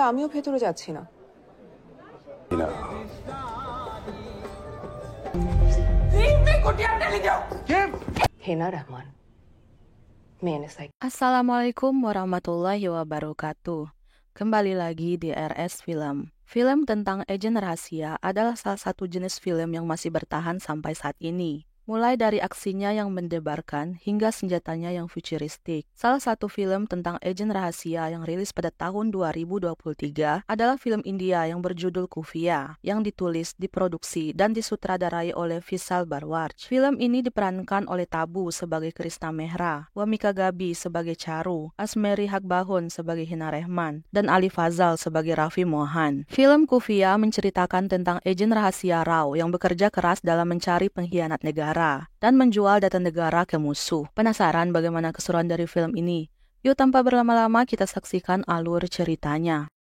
তাহলে আমিও ভেতরে যাচ্ছি না। হেনা Rahman, Assalamualaikum warahmatullahi wabarakatuh. Kembali lagi di RS Film. Film tentang agen rahasia adalah salah satu jenis film yang masih bertahan sampai saat ini. Mulai dari aksinya yang mendebarkan hingga senjatanya yang futuristik. Salah satu film tentang agen rahasia yang rilis pada tahun 2023 adalah film India yang berjudul Khufia, yang ditulis, diproduksi, dan disutradarai oleh Vishal Bharwaj. Film ini diperankan oleh Tabu sebagai Krishna Mehra, Wamika Gabi sebagai Charu, Asmeri Hakbahun sebagai Hina Rehman, dan Ali Fazal sebagai Raffi Mohan. Film Khufia menceritakan tentang agen rahasia Rao yang bekerja keras dalam mencari pengkhianat negara dan menjual data negara ke musuh. Penasaran bagaimana keseruan dari film ini? Yuk tanpa berlama-lama kita saksikan alur ceritanya.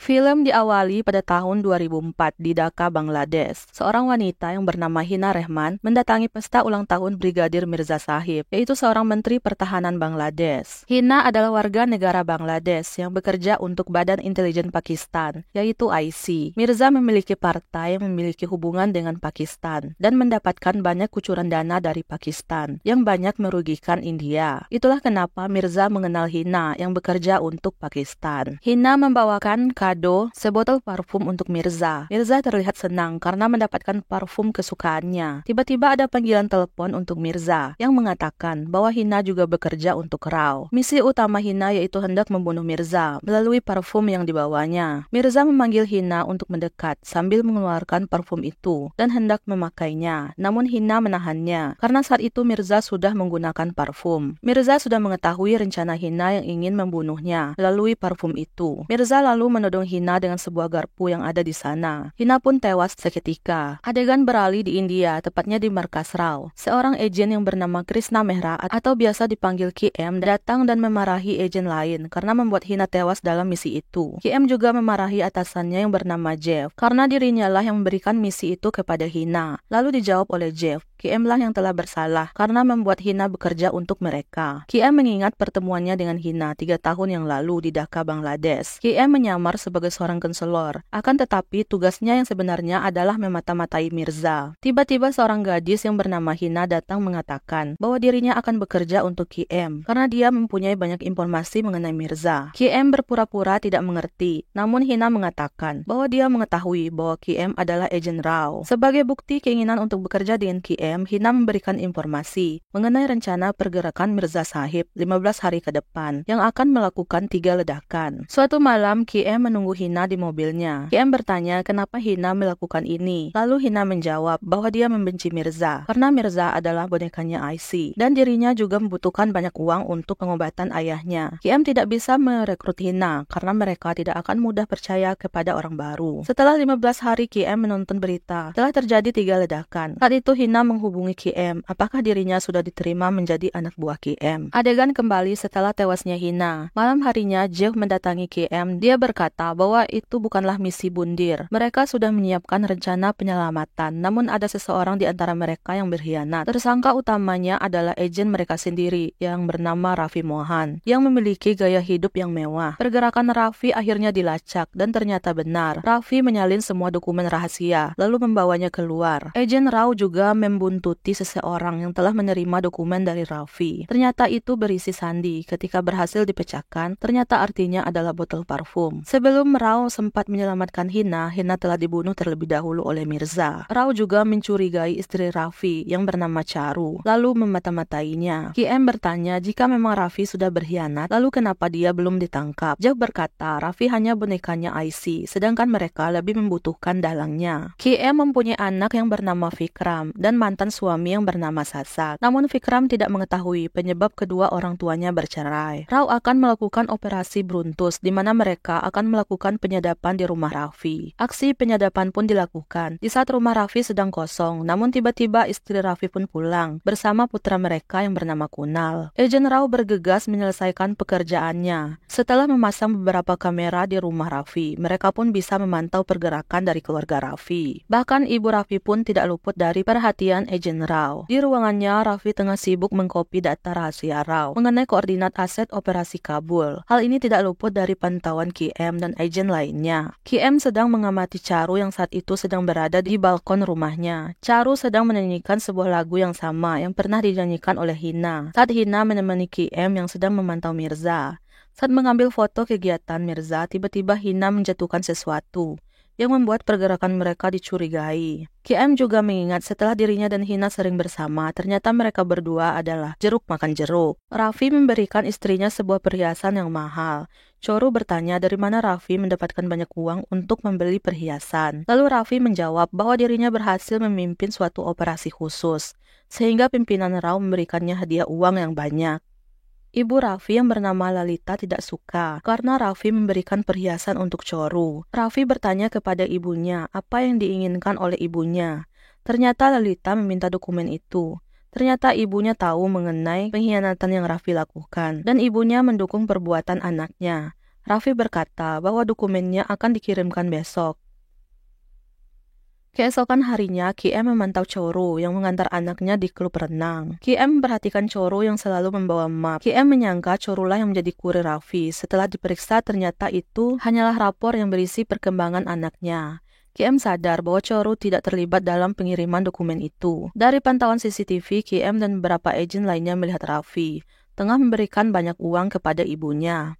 Film diawali pada tahun 2004 di Dhaka, Bangladesh. Seorang wanita yang bernama Hina Rehman mendatangi pesta ulang tahun Brigadir Mirza Sahib, yaitu seorang menteri pertahanan Bangladesh. Hina adalah warga negara Bangladesh yang bekerja untuk Badan Intelijen Pakistan, yaitu IC. Mirza memiliki partai yang memiliki hubungan dengan Pakistan dan mendapatkan banyak kucuran dana dari Pakistan yang banyak merugikan India. Itulah kenapa Mirza mengenal Hina yang bekerja untuk Pakistan. Hina membawakan sebotol parfum untuk Mirza. Mirza terlihat senang karena mendapatkan parfum kesukaannya. Tiba-tiba ada panggilan telepon untuk Mirza yang mengatakan bahwa Hina juga bekerja untuk Rao. Misi utama Hina yaitu hendak membunuh Mirza melalui parfum yang dibawanya. Mirza memanggil Hina untuk mendekat sambil mengeluarkan parfum itu dan hendak memakainya. Namun Hina menahannya karena saat itu Mirza sudah menggunakan parfum. Mirza sudah mengetahui rencana Hina yang ingin membunuhnya melalui parfum itu. Mirza lalu menodong Hina dengan sebuah garpu yang ada di sana. Hina pun tewas seketika. Adegan beralih di India, tepatnya di markas Rao. Seorang agen yang bernama Krishna Mehra atau biasa dipanggil KM datang dan memarahi agen lain karena membuat Hina tewas dalam misi itu. KM juga memarahi atasannya yang bernama Jeff karena dirinya lah yang memberikan misi itu kepada Hina. Lalu dijawab oleh Jeff, KM lah yang telah bersalah karena membuat Hina bekerja untuk mereka. KM mengingat pertemuannya dengan Hina 3 tahun yang lalu di Dhaka, Bangladesh. KM menyamar sebagai seorang konselor, akan tetapi tugasnya yang sebenarnya adalah memata-matai Mirza. Tiba-tiba seorang gadis yang bernama Hina datang mengatakan bahwa dirinya akan bekerja untuk KM karena dia mempunyai banyak informasi mengenai Mirza. KM berpura-pura tidak mengerti, namun Hina mengatakan bahwa dia mengetahui bahwa KM adalah agen Rao. Sebagai bukti keinginan untuk bekerja dengan KM, Hina memberikan informasi mengenai rencana pergerakan Mirza Sahib 15 hari ke depan yang akan melakukan 3 ledakan. Suatu malam, KM menunggu Hina di mobilnya. KM bertanya kenapa Hina melakukan ini. Lalu Hina menjawab bahwa dia membenci Mirza karena Mirza adalah bonekanya IC dan dirinya juga membutuhkan banyak uang untuk pengobatan ayahnya. KM tidak bisa merekrut Hina karena mereka tidak akan mudah percaya kepada orang baru. Setelah 15 hari KM menonton berita, telah terjadi 3 ledakan. Saat itu Hina menghubungi KM apakah dirinya sudah diterima menjadi anak buah KM. Adegan kembali setelah tewasnya Hina. Malam harinya Jeff mendatangi KM. Dia berkata bahwa itu bukanlah misi bundir. Mereka sudah menyiapkan rencana penyelamatan, namun ada seseorang di antara mereka yang berkhianat. Tersangka utamanya adalah agen mereka sendiri yang bernama Raffi Mohan, yang memiliki gaya hidup yang mewah. Pergerakan Raffi akhirnya dilacak dan ternyata benar. Raffi menyalin semua dokumen rahasia, lalu membawanya keluar. Agen Rao juga membuntuti seseorang yang telah menerima dokumen dari Raffi. Ternyata itu berisi sandi. Ketika berhasil dipecahkan, ternyata artinya adalah botol parfum. Sebelum Rao sempat menyelamatkan Hina, Hina telah dibunuh terlebih dahulu oleh Mirza. Rao juga mencurigai istri Raffi yang bernama Charu, lalu memata-matainya. KM bertanya jika memang Raffi sudah berkhianat, lalu kenapa dia belum ditangkap? Jeff berkata Raffi hanya bonekanya IC, sedangkan mereka lebih membutuhkan dalangnya. KM mempunyai anak yang bernama Vikram dan mantan suami yang bernama Sasak. Namun Vikram tidak mengetahui penyebab kedua orang tuanya bercerai. Rao akan melakukan operasi Bruntus di mana mereka akan melakukan penyadapan di rumah Raffi. Aksi penyadapan pun dilakukan di saat rumah Raffi sedang kosong, namun tiba-tiba istri Raffi pun pulang bersama putra mereka yang bernama Kunal. Agen Rao bergegas menyelesaikan pekerjaannya. Setelah memasang beberapa kamera di rumah Raffi, mereka pun bisa memantau pergerakan dari keluarga Raffi. Bahkan ibu Raffi pun tidak luput dari perhatian agen Rao. Di ruangannya, Raffi tengah sibuk mengkopi data rahasia Rao mengenai koordinat aset operasi Kabul. Hal ini tidak luput dari pantauan KM dan agen lainnya. KM sedang mengamati Charu yang saat itu sedang berada di balkon rumahnya. Charu sedang menyanyikan sebuah lagu yang sama yang pernah dinyanyikan oleh Hina saat Hina menemani KM yang sedang memantau Mirza. Saat mengambil foto kegiatan Mirza, tiba-tiba Hina menjatuhkan sesuatu yang membuat pergerakan mereka dicurigai. KM juga mengingat setelah dirinya dan Hina sering bersama, ternyata mereka berdua adalah jeruk makan jeruk. Raffi memberikan istrinya sebuah perhiasan yang mahal. Choru bertanya dari mana Raffi mendapatkan banyak uang untuk membeli perhiasan. Lalu Raffi menjawab bahwa dirinya berhasil memimpin suatu operasi khusus, sehingga pimpinan Rao memberikannya hadiah uang yang banyak. Ibu Raffi yang bernama Lalita tidak suka karena Raffi memberikan perhiasan untuk Choru. Raffi bertanya kepada ibunya apa yang diinginkan oleh ibunya. Ternyata Lalita meminta dokumen itu. Ternyata ibunya tahu mengenai pengkhianatan yang Raffi lakukan dan ibunya mendukung perbuatan anaknya. Raffi berkata bahwa dokumennya akan dikirimkan besok. Keesokan harinya, KM memantau Choru yang mengantar anaknya di klub renang. KM memperhatikan Choru yang selalu membawa map. KM menyangka Chorulah yang menjadi kurir Raffi. Setelah diperiksa, ternyata itu hanyalah rapor yang berisi perkembangan anaknya. KM sadar bahwa Choru tidak terlibat dalam pengiriman dokumen itu. Dari pantauan CCTV, KM dan beberapa agen lainnya melihat Raffi tengah memberikan banyak uang kepada ibunya.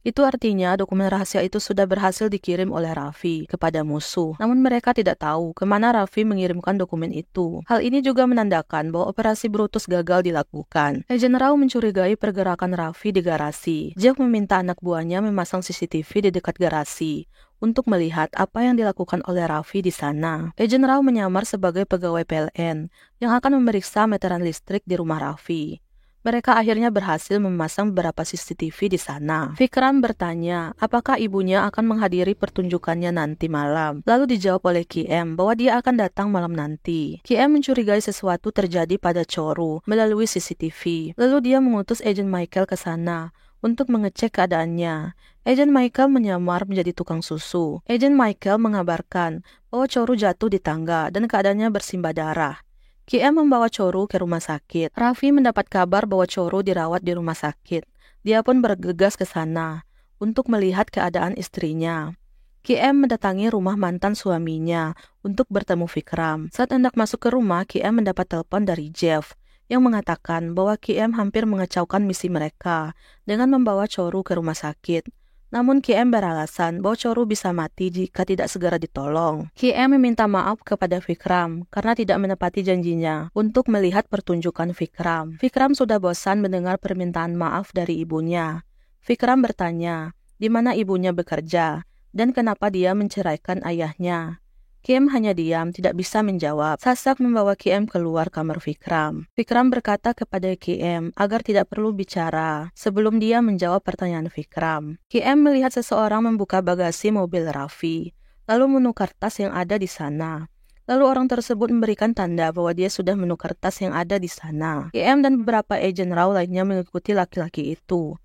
Itu artinya dokumen rahasia itu sudah berhasil dikirim oleh Raffi kepada musuh. Namun mereka tidak tahu kemana Raffi mengirimkan dokumen itu. Hal ini juga menandakan bahwa operasi Brutus gagal dilakukan. Agen Rao mencurigai pergerakan Raffi di garasi. Jeff meminta anak buahnya memasang CCTV di dekat garasi untuk melihat apa yang dilakukan oleh Raffi di sana. Agen Rao menyamar sebagai pegawai PLN yang akan memeriksa meteran listrik di rumah Raffi. Mereka akhirnya berhasil memasang beberapa CCTV di sana. Vikram bertanya apakah ibunya akan menghadiri pertunjukannya nanti malam. Lalu dijawab oleh KM bahwa dia akan datang malam nanti. KM mencurigai sesuatu terjadi pada Choru melalui CCTV. Lalu dia mengutus agen Michael ke sana untuk mengecek keadaannya. Agen Michael menyamar menjadi tukang susu. Agen Michael mengabarkan bahwa Choru jatuh di tangga dan keadaannya bersimbah darah. KM membawa Choru ke rumah sakit. Raffi mendapat kabar bahwa Choru dirawat di rumah sakit. Dia pun bergegas ke sana untuk melihat keadaan istrinya. KM mendatangi rumah mantan suaminya untuk bertemu Vikram. Saat hendak masuk ke rumah, KM mendapat telepon dari Jeff yang mengatakan bahwa KM hampir mengacaukan misi mereka dengan membawa Choru ke rumah sakit. Namun KM beralasan bahwa Choru bisa mati jika tidak segera ditolong. KM meminta maaf kepada Vikram karena tidak menepati janjinya untuk melihat pertunjukan Vikram. Vikram sudah bosan mendengar permintaan maaf dari ibunya. Vikram bertanya di mana ibunya bekerja dan kenapa dia menceraikan ayahnya. KM hanya diam, tidak bisa menjawab. Sasak membawa KM keluar kamar Vikram. Vikram berkata kepada KM agar tidak perlu bicara sebelum dia menjawab pertanyaan Vikram. KM melihat seseorang membuka bagasi mobil Raffi, lalu menukar tas yang ada di sana. Lalu orang tersebut memberikan tanda bahwa dia sudah menukar tas yang ada di sana. KM dan beberapa agen Rao lainnya mengikuti laki-laki itu.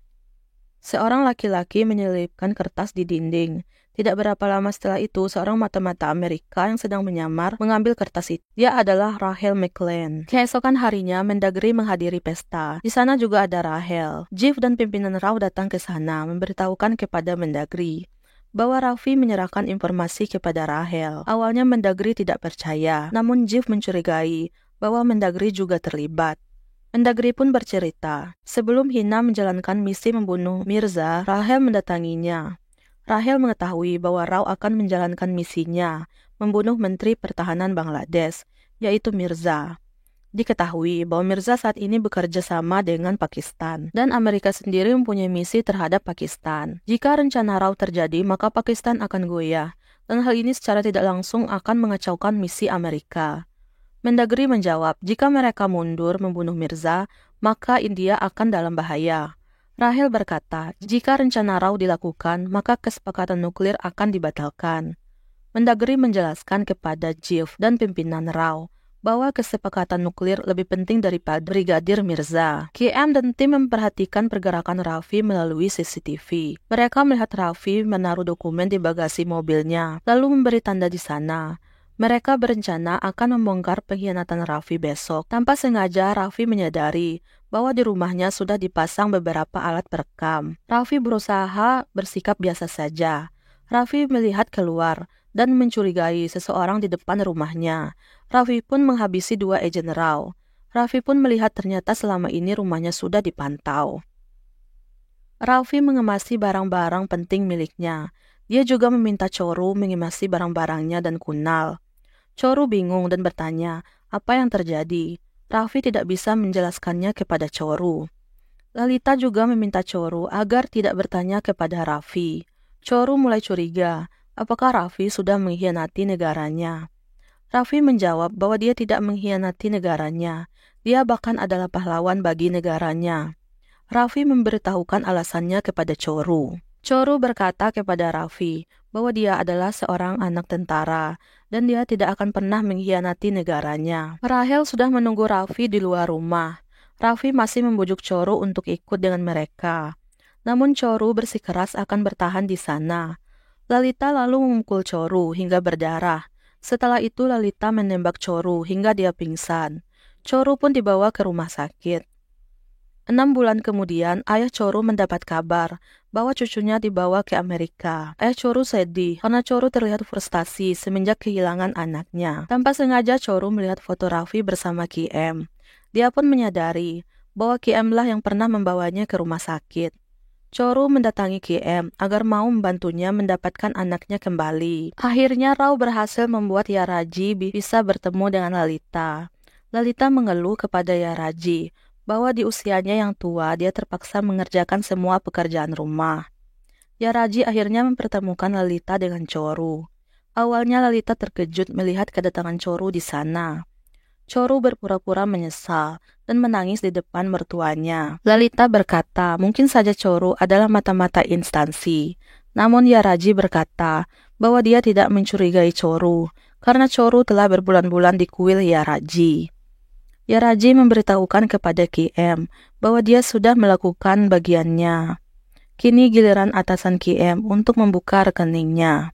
Seorang laki-laki menyelipkan kertas di dinding. Tidak berapa lama setelah itu, seorang mata-mata Amerika yang sedang menyamar mengambil kertas itu. Dia adalah Rachel McLean. Keesokan harinya, Mendagri menghadiri pesta. Di sana juga ada Rachel. Jeff dan pimpinan Rao datang ke sana, memberitahukan kepada Mendagri bahwa Raffi menyerahkan informasi kepada Rachel. Awalnya Mendagri tidak percaya, namun Jeff mencurigai bahwa Mendagri juga terlibat. Mendagri pun bercerita, sebelum Hina menjalankan misi membunuh Mirza, Rachel mendatanginya. Rachel mengetahui bahwa Rao akan menjalankan misinya, membunuh Menteri Pertahanan Bangladesh, yaitu Mirza. Diketahui bahwa Mirza saat ini bekerja sama dengan Pakistan, dan Amerika sendiri mempunyai misi terhadap Pakistan. Jika rencana Rao terjadi, maka Pakistan akan goyah, dan hal ini secara tidak langsung akan mengacaukan misi Amerika. Mendagri menjawab, jika mereka mundur membunuh Mirza, maka India akan dalam bahaya. Rahel berkata, jika rencana Rao dilakukan, maka kesepakatan nuklir akan dibatalkan. Mendagri menjelaskan kepada Jiv dan pimpinan Rao bahwa kesepakatan nuklir lebih penting daripada Brigadir Mirza. KM dan tim memperhatikan pergerakan Raffi melalui CCTV. Mereka melihat Raffi menaruh dokumen di bagasi mobilnya, lalu memberi tanda di sana. Mereka berencana akan membongkar pengkhianatan Raffi besok. Tanpa sengaja, Raffi menyadari bahwa di rumahnya sudah dipasang beberapa alat perekam. Raffi berusaha bersikap biasa saja. Raffi melihat keluar dan mencurigai seseorang di depan rumahnya. Raffi pun menghabisi 2 agen Rao. Raffi pun melihat ternyata selama ini rumahnya sudah dipantau. Raffi mengemasi barang-barang penting miliknya. Dia juga meminta Choru mengemasi barang-barangnya dan Kunal. Choru bingung dan bertanya, apa yang terjadi? Raffi tidak bisa menjelaskannya kepada Choru. Lalita juga meminta Choru agar tidak bertanya kepada Raffi. Choru mulai curiga, apakah Raffi sudah mengkhianati negaranya? Raffi menjawab bahwa dia tidak mengkhianati negaranya. Dia bahkan adalah pahlawan bagi negaranya. Raffi memberitahukan alasannya kepada Choru. Choru berkata kepada Raffi bahwa dia adalah seorang anak tentara dan dia tidak akan pernah mengkhianati negaranya. Rahel sudah menunggu Raffi di luar rumah. Raffi masih membujuk Choru untuk ikut dengan mereka. Namun Choru bersikeras akan bertahan di sana. Lalita lalu memukul Choru hingga berdarah. Setelah itu Lalita menembak Choru hingga dia pingsan. Choru pun dibawa ke rumah sakit. 6 bulan kemudian, ayah Choru mendapat kabar bahwa cucunya dibawa ke Amerika. Ayah Choru sedih karena Choru terlihat frustasi semenjak kehilangan anaknya. Tanpa sengaja Choru melihat foto Raffi bersama KM. Dia pun menyadari bahwa KM lah yang pernah membawanya ke rumah sakit. Choru mendatangi KM agar mau membantunya mendapatkan anaknya kembali. Akhirnya Rao berhasil membuat Yaraji bisa bertemu dengan Lalita. Lalita mengeluh kepada Yaraji bahwa di usianya yang tua dia terpaksa mengerjakan semua pekerjaan rumah. Yaraji akhirnya mempertemukan Lalita dengan Choru. Awalnya Lalita terkejut melihat kedatangan Choru di sana. Choru berpura-pura menyesal dan menangis di depan mertuanya. Lalita berkata, mungkin saja Choru adalah mata-mata instansi. Namun Yaraji berkata bahwa dia tidak mencurigai Choru karena Choru telah berbulan-bulan di kuil Yaraji. Yaraji memberitahukan kepada KM bahwa dia sudah melakukan bagiannya. Kini giliran atasan KM untuk membuka rekeningnya.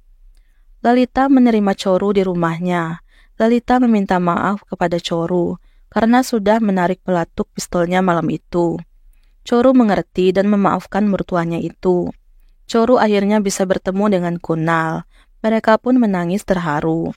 Lalita menerima Choru di rumahnya. Lalita meminta maaf kepada Choru karena sudah menarik pelatuk pistolnya malam itu. Choru mengerti dan memaafkan mertuanya itu. Choru akhirnya bisa bertemu dengan Kunal. Mereka pun menangis terharu.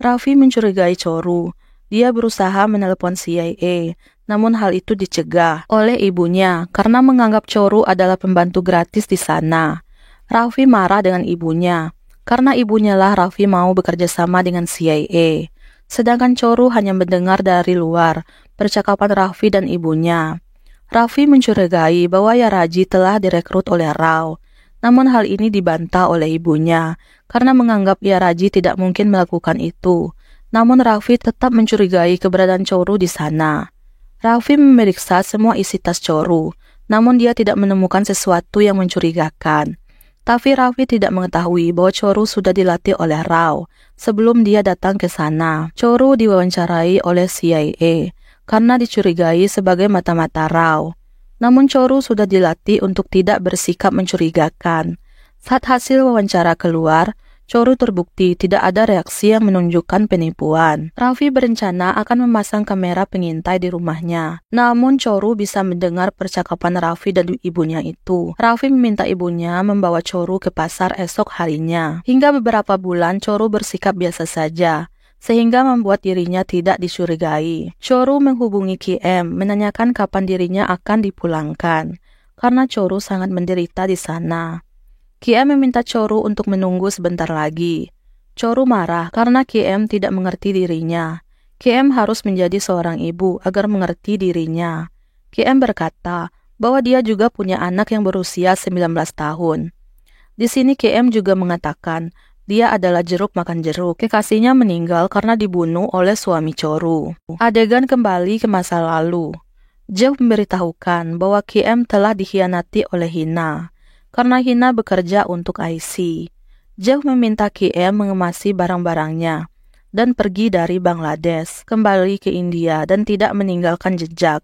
Raffi mencurigai Choru. Dia berusaha menelepon CIA, namun hal itu dicegah oleh ibunya karena menganggap Choru adalah pembantu gratis di sana. Raffi marah dengan ibunya karena ibunya lah Raffi mau bekerja sama dengan CIA. Sedangkan Choru hanya mendengar dari luar percakapan Raffi dan ibunya. Raffi mencurigai bahwa Yaraji telah direkrut oleh Rao. Namun hal ini dibantah oleh ibunya karena menganggap Yaraji tidak mungkin melakukan itu. Namun Raffi tetap mencurigai keberadaan Choru di sana. Raffi memeriksa semua isi tas Choru, namun dia tidak menemukan sesuatu yang mencurigakan. Tapi Raffi tidak mengetahui bahwa Choru sudah dilatih oleh Rao sebelum dia datang ke sana. Choru diwawancarai oleh CIA karena dicurigai sebagai mata-mata Rao. Namun Choru sudah dilatih untuk tidak bersikap mencurigakan. Saat hasil wawancara keluar, Choru terbukti tidak ada reaksi yang menunjukkan penipuan. Raffi berencana akan memasang kamera pengintai di rumahnya. Namun Choru bisa mendengar percakapan Raffi dan ibunya itu. Raffi meminta ibunya membawa Choru ke pasar esok harinya. Hingga beberapa bulan Choru bersikap biasa saja, sehingga membuat dirinya tidak dicurigai. Choru menghubungi KM, menanyakan kapan dirinya akan dipulangkan, karena Choru sangat menderita di sana. KM meminta Choru untuk menunggu sebentar lagi. Choru marah karena KM tidak mengerti dirinya. KM harus menjadi seorang ibu agar mengerti dirinya. KM berkata bahwa dia juga punya anak yang berusia 19 tahun. Di sini KM juga mengatakan Dia adalah jeruk makan jeruk. Kekasihnya meninggal karena dibunuh oleh suami Choru. Adegan kembali ke masa lalu. Jeff memberitahukan bahwa KM telah dikhianati oleh Hina karena Hina bekerja untuk IC. Jeff meminta KM mengemasi barang-barangnya dan pergi dari Bangladesh, kembali ke India dan tidak meninggalkan jejak.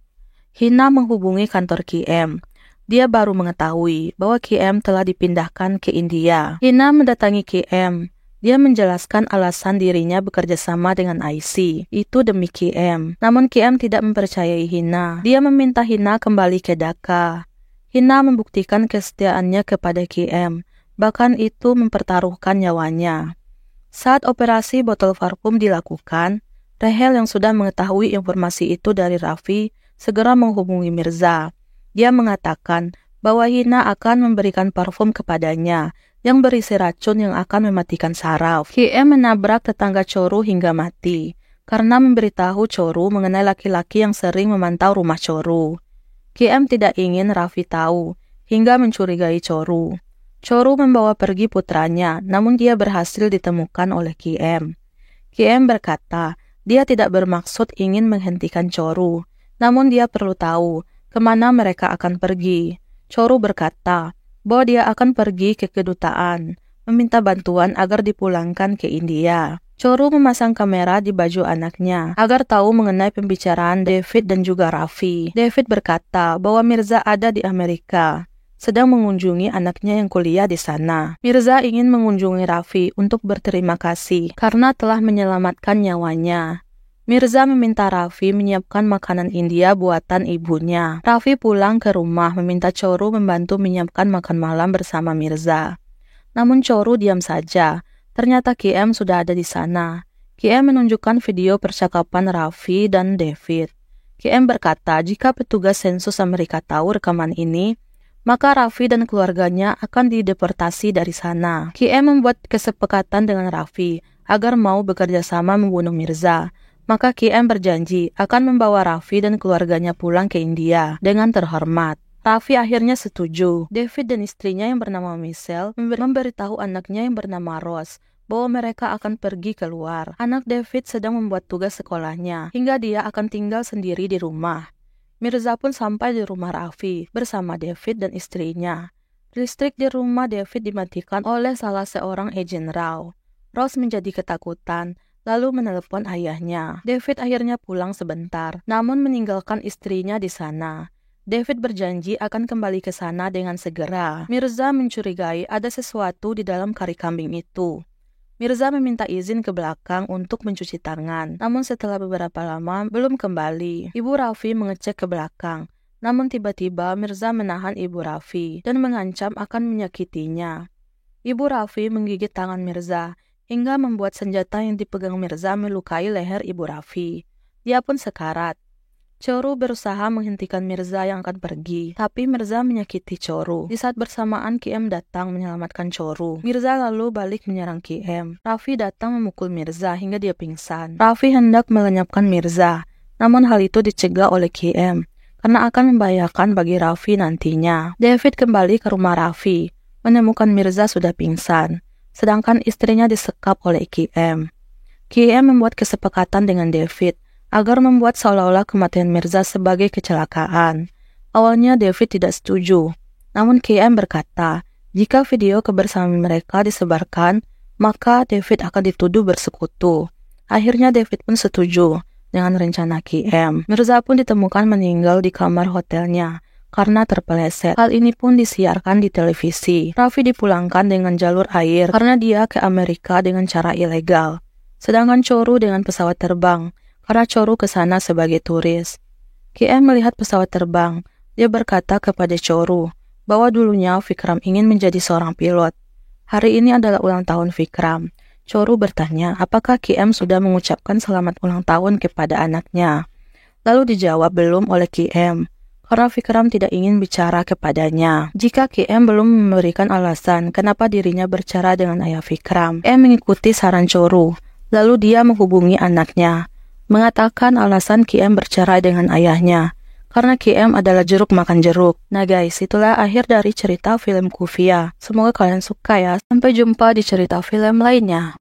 Hina menghubungi kantor KM. Dia baru mengetahui bahwa KM telah dipindahkan ke India. Hina mendatangi KM. Dia menjelaskan alasan dirinya bekerja sama dengan IC. Itu demi KM. Namun KM tidak mempercayai Hina. Dia meminta Hina kembali ke Dhaka. Hina membuktikan kesetiaannya kepada KM. Bahkan itu mempertaruhkan nyawanya. Saat operasi botol parfum dilakukan, Rahel yang sudah mengetahui informasi itu dari Raffi segera menghubungi Mirza. Dia mengatakan bahwa Hina akan memberikan parfum kepadanya yang berisi racun yang akan mematikan saraf. KM menabrak tetangga Choru hingga mati karena memberitahu Choru mengenai laki-laki yang sering memantau rumah Choru. KM tidak ingin Raffi tahu hingga mencurigai Choru. Choru membawa pergi putranya, namun dia berhasil ditemukan oleh KM. KM berkata dia tidak bermaksud ingin menghentikan Choru, namun dia perlu tahu kemana mereka akan pergi. Choru berkata bahwa dia akan pergi ke kedutaan, meminta bantuan agar dipulangkan ke India. Choru memasang kamera di baju anaknya agar tahu mengenai pembicaraan David dan juga Raffi. David berkata bahwa Mirza ada di Amerika, sedang mengunjungi anaknya yang kuliah di sana. Mirza ingin mengunjungi Raffi untuk berterima kasih karena telah menyelamatkan nyawanya. Mirza meminta Raffi menyiapkan makanan India buatan ibunya. Raffi pulang ke rumah meminta Choru membantu menyiapkan makan malam bersama Mirza. Namun Choru diam saja. Ternyata KM sudah ada di sana. KM menunjukkan video percakapan Raffi dan David. KM berkata jika petugas sensus Amerika tahu rekaman ini, maka Raffi dan keluarganya akan dideportasi dari sana. KM membuat kesepakatan dengan Raffi agar mau bekerja sama membunuh Mirza. Maka KM berjanji akan membawa Raffi dan keluarganya pulang ke India dengan terhormat. Raffi akhirnya setuju. David dan istrinya yang bernama Michelle memberitahu anaknya yang bernama Rose bahwa mereka akan pergi keluar. Anak David sedang membuat tugas sekolahnya hingga dia akan tinggal sendiri di rumah. Mirza pun sampai di rumah Raffi bersama David dan istrinya. Listrik di rumah David dimatikan oleh salah seorang agen Rao. Rose menjadi ketakutan lalu menelepon ayahnya. David akhirnya pulang sebentar, namun meninggalkan istrinya di sana. David berjanji akan kembali ke sana dengan segera. Mirza mencurigai ada sesuatu di dalam kari kambing itu. Mirza meminta izin ke belakang untuk mencuci tangan, namun setelah beberapa lama belum kembali. Ibu Raffi mengecek ke belakang, namun tiba-tiba Mirza menahan ibu Raffi dan mengancam akan menyakitinya. Ibu Raffi menggigit tangan Mirza hingga membuat senjata yang dipegang Mirza melukai leher ibu Raffi. Dia pun sekarat. Choru berusaha menghentikan Mirza yang akan pergi, tapi Mirza menyakiti Choru. Di saat bersamaan KM datang menyelamatkan Choru. Mirza lalu balik menyerang KM. Raffi datang memukul Mirza hingga dia pingsan. Raffi hendak melenyapkan Mirza, namun hal itu dicegah oleh KM karena akan membahayakan bagi Raffi nantinya. David kembali ke rumah Raffi, menemukan Mirza sudah pingsan, sedangkan istrinya disekap oleh KM. KM membuat kesepakatan dengan David agar membuat seolah-olah kematian Mirza sebagai kecelakaan. Awalnya David tidak setuju, namun KM berkata, jika video kebersamaan mereka disebarkan, maka David akan dituduh bersekutu. Akhirnya David pun setuju dengan rencana KM. Mirza pun ditemukan meninggal di kamar hotelnya karena terpeleset. Hal ini pun disiarkan di televisi. Raffi dipulangkan dengan jalur air karena dia ke Amerika dengan cara ilegal. Sedangkan Choru dengan pesawat terbang karena Choru ke sana sebagai turis. KM melihat pesawat terbang. Dia berkata kepada Choru bahwa dulunya Vikram ingin menjadi seorang pilot. Hari ini adalah ulang tahun Vikram. Choru bertanya apakah KM sudah mengucapkan selamat ulang tahun kepada anaknya. Lalu dijawab belum oleh KM. Karena Vikram tidak ingin bicara kepadanya. Jika KM belum memberikan alasan kenapa dirinya berbicara dengan ayah Vikram, KM mengikuti saran Choru. Lalu dia menghubungi anaknya, mengatakan alasan KM bercerai dengan ayahnya karena QM adalah jeruk makan jeruk. Nah guys, itulah akhir dari cerita film Kufia. Semoga kalian suka ya. Sampai jumpa di cerita film lainnya.